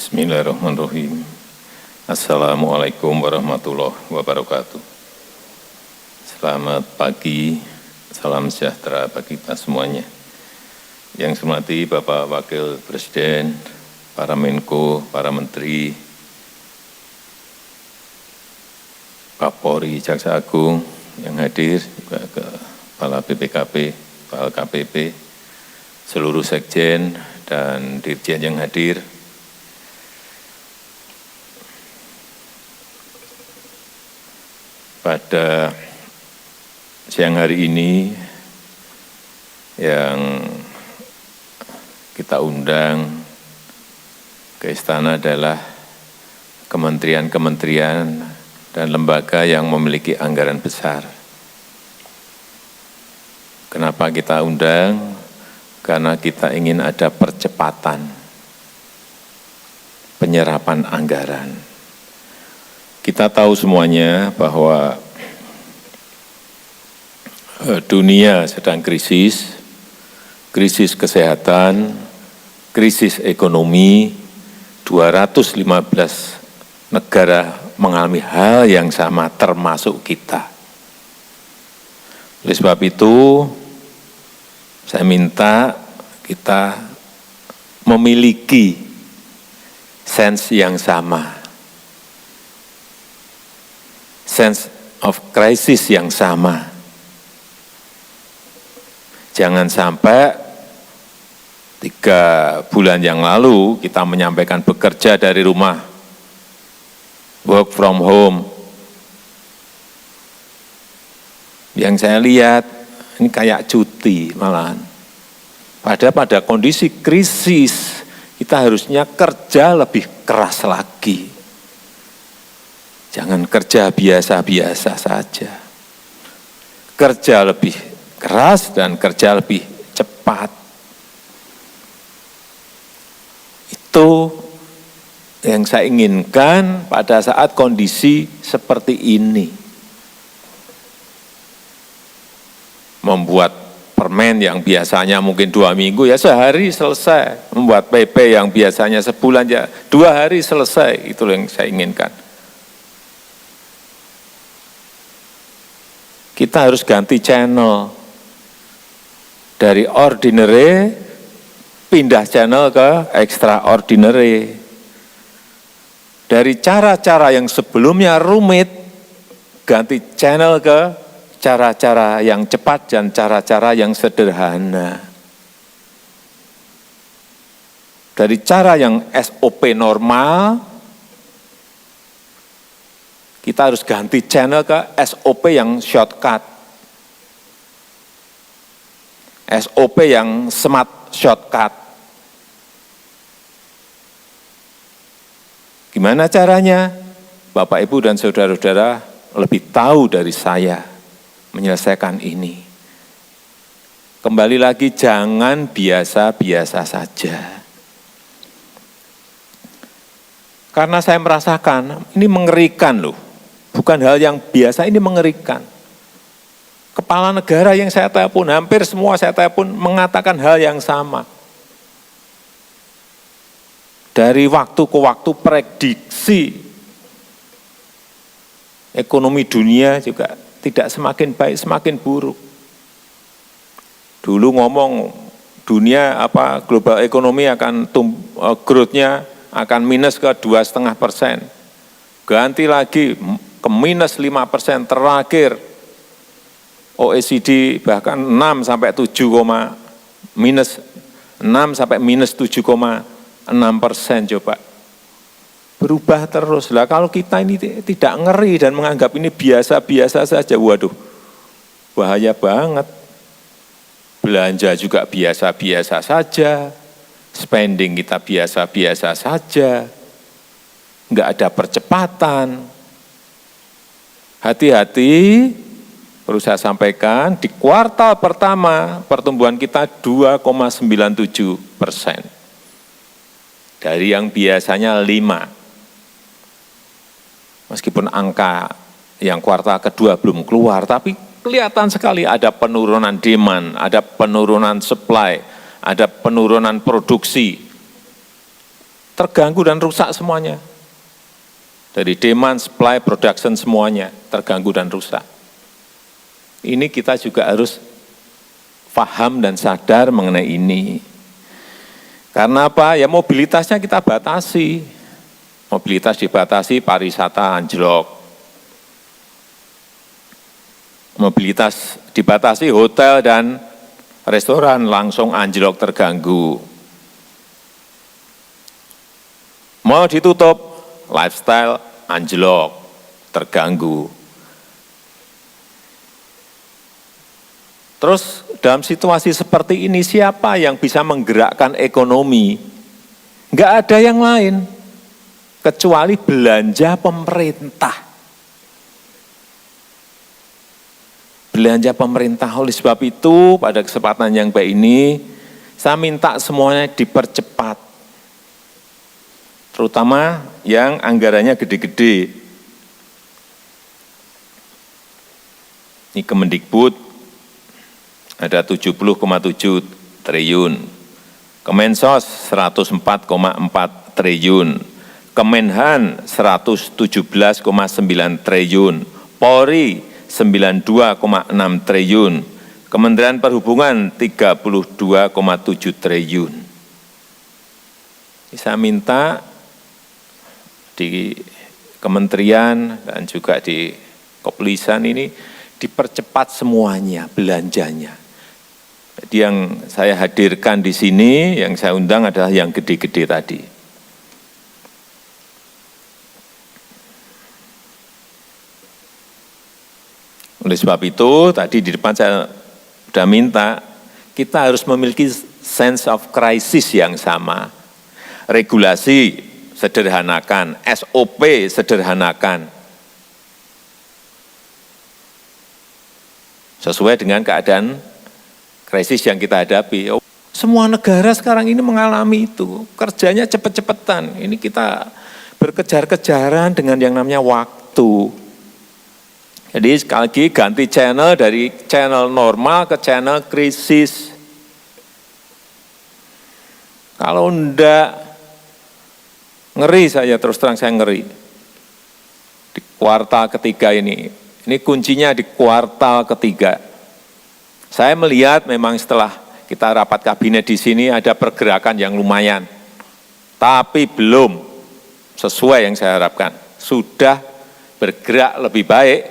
Bismillahirrahmanirrahim. Assalamualaikum warahmatullahi wabarakatuh. Selamat pagi, salam sejahtera bagi kita semuanya. Yang saya hormati Bapak Wakil Presiden, para Menko, para Menteri, Kapolri, Jaksa Agung yang hadir, juga Kepala BPKP, Kepala KPP, seluruh Sekjen dan Dirjen yang hadir. Pada siang hari ini yang kita undang ke istana adalah kementerian-kementerian dan lembaga yang memiliki anggaran besar. Kenapa kita undang? Karena kita ingin ada percepatan penyerapan anggaran. Kita tahu semuanya bahwa dunia sedang krisis kesehatan, krisis ekonomi, 215 negara mengalami hal yang sama termasuk kita. Oleh sebab itu, saya minta kita memiliki sense yang sama. Sense of crisis yang sama. Jangan sampai 3 bulan yang lalu kita menyampaikan bekerja dari rumah, work from home. Yang saya lihat ini kayak cuti malahan. Padahal pada kondisi krisis kita harusnya kerja lebih keras lagi. Jangan kerja biasa-biasa saja. Kerja lebih keras dan kerja lebih cepat. Itu yang saya inginkan pada saat kondisi seperti ini. Membuat permen yang biasanya mungkin 2 minggu ya sehari selesai. Membuat PP yang biasanya sebulan ya 2 hari selesai. Itu yang saya inginkan. Kita harus ganti channel. Dari ordinary, pindah channel ke extraordinary. Dari cara-cara yang sebelumnya rumit, ganti channel ke cara-cara yang cepat dan cara-cara yang sederhana. Dari cara yang SOP normal, kita harus ganti channel ke SOP yang shortcut. SOP yang smart shortcut. Gimana caranya? Bapak, Ibu, dan saudara-saudara lebih tahu dari saya menyelesaikan ini. Kembali lagi, jangan biasa-biasa saja. Karena saya merasakan, ini mengerikan loh. Bukan hal yang biasa, ini mengerikan. Kepala negara yang saya telepon, hampir semua saya telepon mengatakan hal yang sama. Dari waktu ke waktu prediksi ekonomi dunia juga tidak semakin baik, semakin buruk. Dulu ngomong dunia global ekonomi akan growth-nya akan minus ke 2,5%. Ganti lagi ke minus 5% terakhir. OECD bahkan 6 sampai 7, minus 6 sampai minus 7,6% coba. Berubah terus. Lah kalau kita ini tidak ngeri dan menganggap ini biasa-biasa saja, waduh, bahaya banget. Belanja juga biasa-biasa saja, spending kita biasa-biasa saja, enggak ada percepatan. Hati-hati, perlu saya sampaikan, di kuartal pertama pertumbuhan kita 2,97%. Dari yang biasanya 5%. Meskipun angka yang kuartal kedua belum keluar, tapi kelihatan sekali ada penurunan demand, ada penurunan supply, ada penurunan produksi. terganggu dan rusak semuanya. Dari demand, supply, production semuanya terganggu dan rusak. Ini kita juga harus paham dan sadar mengenai ini. Karena apa? Ya mobilitasnya kita batasi. Mobilitas dibatasi, pariwisata anjlok. Mobilitas dibatasi, hotel dan restoran langsung anjlok terganggu. Mau ditutup, lifestyle anjlok terganggu. Terus dalam situasi seperti ini siapa yang bisa menggerakkan ekonomi? Enggak ada yang lain kecuali belanja pemerintah. Belanja pemerintah. Oleh sebab itu pada kesempatan yang baik ini saya minta semuanya dipercepat. Terutama yang anggarannya gede-gede. Ini Kemendikbud ada 70,7 triliun, Kemensos 104,4 triliun, Kemenhan 117,9 triliun, Polri 92,6 triliun, Kementerian Perhubungan 32,7 triliun. Saya minta di kementerian dan juga di kepolisian ini dipercepat semuanya belanjanya. Jadi yang saya hadirkan di sini, yang saya undang adalah yang gede-gede tadi. Oleh sebab itu, tadi di depan saya sudah minta, kita harus memiliki sense of crisis yang sama. Regulasi sederhanakan, SOP sederhanakan. Sesuai dengan keadaan krisis yang kita hadapi. Semua negara sekarang ini mengalami itu. Kerjanya cepat-cepatan. Ini kita berkejar-kejaran dengan yang namanya waktu. Jadi sekali lagi ganti channel dari channel normal ke channel krisis. Kalau enggak, ngeri saya, terus terang saya ngeri. Di kuartal ketiga ini kuncinya di kuartal ketiga. Saya melihat memang setelah kita rapat kabinet di sini ada pergerakan yang lumayan. Tapi belum sesuai yang saya harapkan. Sudah bergerak lebih baik,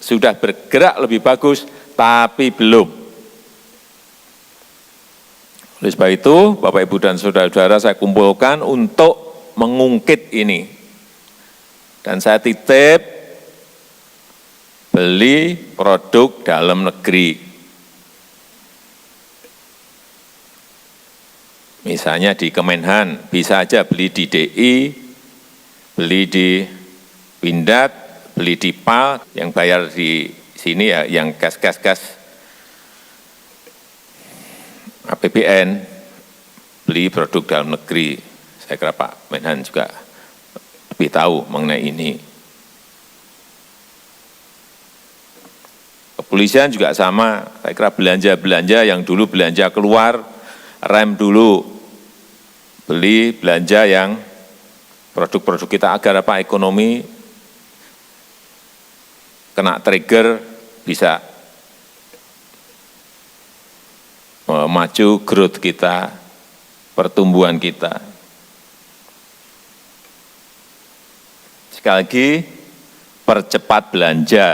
sudah bergerak lebih bagus, tapi belum. Oleh sebab itu, Bapak, Ibu, dan saudara-saudara saya kumpulkan untuk mengungkit ini. Dan saya titip beli produk dalam negeri. Misalnya di Kemenhan, bisa aja beli di DI, beli di Pindad, beli di PAL, yang bayar di sini ya yang kas APBN, beli produk dalam negeri. Saya kira Pak Menhan juga lebih tahu mengenai ini. Kepolisian juga sama, saya kira belanja-belanja yang dulu belanja keluar, rem dulu, beli belanja yang produk-produk kita agar apa ekonomi kena trigger bisa maju growth kita, pertumbuhan kita. Sekali lagi, percepat belanja.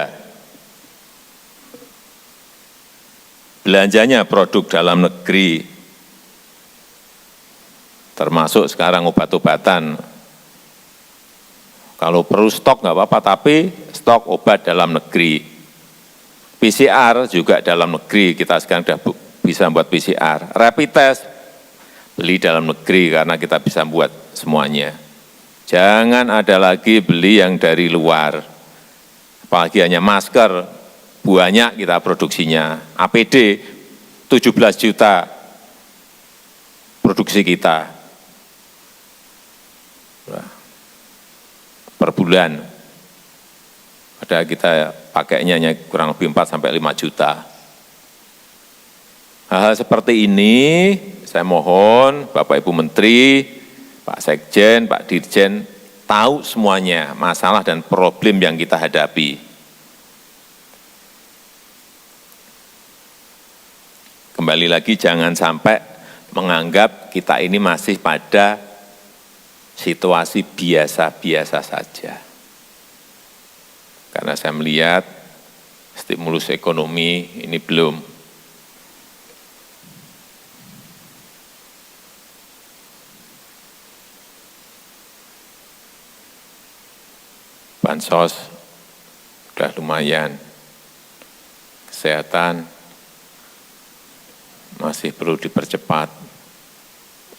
Belanjanya produk dalam negeri, termasuk sekarang obat-obatan. Kalau perlu stok nggak apa-apa, tapi stok obat dalam negeri. PCR juga dalam negeri, kita sekarang sudah bisa buat PCR. Rapid test, beli dalam negeri karena kita bisa buat semuanya. Jangan ada lagi beli yang dari luar. Apalagi hanya masker, banyak kita produksinya. APD, 17 juta produksi kita. Per bulan. Padahal kita pakainya hanya kurang lebih 4 sampai 5 juta. Hal-hal seperti ini, saya mohon Bapak Ibu Menteri, Pak Sekjen, Pak Dirjen tahu semuanya masalah dan problem yang kita hadapi. Kembali lagi jangan sampai menganggap kita ini masih pada situasi biasa-biasa saja. Karena saya melihat stimulus ekonomi ini belum. Bansos sudah lumayan, kesehatan masih perlu dipercepat,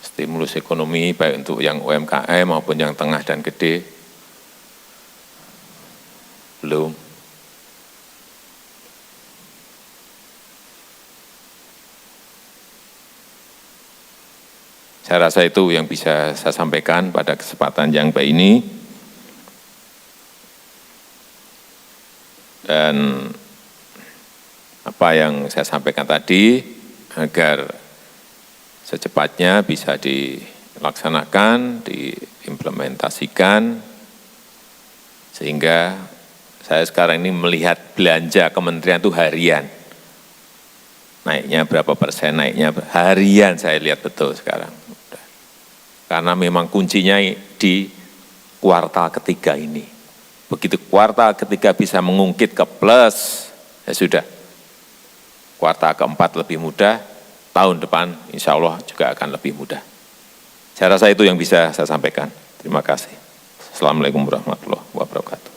stimulus ekonomi baik untuk yang UMKM maupun yang tengah dan gede, belum. Saya rasa itu yang bisa saya sampaikan pada kesempatan yang baik ini. Dan apa yang saya sampaikan tadi, agar secepatnya bisa dilaksanakan, diimplementasikan, sehingga saya sekarang ini melihat belanja kementerian itu harian. Naiknya berapa persen, naiknya harian saya lihat betul sekarang. Karena memang kuncinya di kuartal ketiga ini. Begitu kuartal ketiga bisa mengungkit ke plus, ya sudah. Kuartal keempat lebih mudah, tahun depan insya Allah juga akan lebih mudah. Saya rasa itu yang bisa saya sampaikan. Terima kasih. Assalamualaikum warahmatullahi wabarakatuh.